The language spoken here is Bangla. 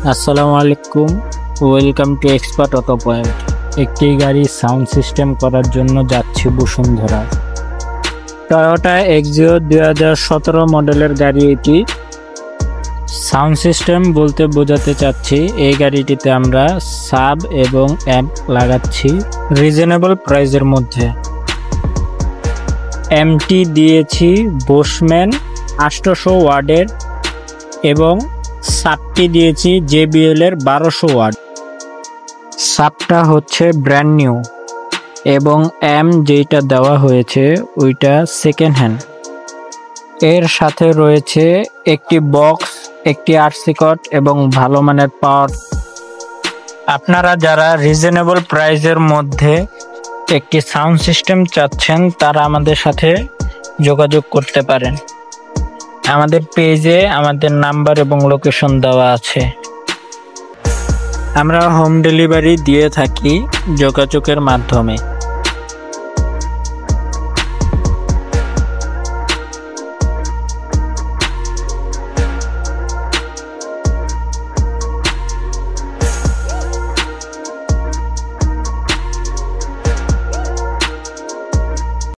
আসসালামু আলাইকুম, welcome to expert auto point. একটি গাড়ি সাউন্ড সিস্টেম করার জন্য যাচ্ছি বসুন্ধরা। টয়োটা এক্সিও 2017 মডেলের গাড়ি এটি। সাউন্ড সিস্টেম বলতে বোঝাতে চাচ্ছি এই গাড়িটিতে আমরা সাব এবং অ্যাম্প লাগাচ্ছি রিজনেবল প্রাইসের মধ্যে। এমটি দিয়েছি বোসম্যান 800 ওয়াটের এবং সাবটি দিয়েছি JBL এর 1200 ওয়াট। সাবটা হচ্ছে ব্র্যান্ড নিউ এবং যেটা দেওয়া হয়েছে ওইটা সেকেন্ড হ্যান্ড। এর সাথে রয়েছে একটি বক্স, একটি আরসি কট এবং ভালো মানের পাওয়ার। আপনারা যারা রিজনেবল প্রাইসের মধ্যে একটি সাউন্ড সিস্টেম চাচ্ছেন তারা আমাদের সাথে যোগাযোগ করতে পারেন। আমাদের পেজে আমাদের নাম্বার এবং লোকেশন দেওয়া আছে। আমরা হোম ডেলিভারি দিয়ে থাকি যোগাযোগের মাধ্যমে।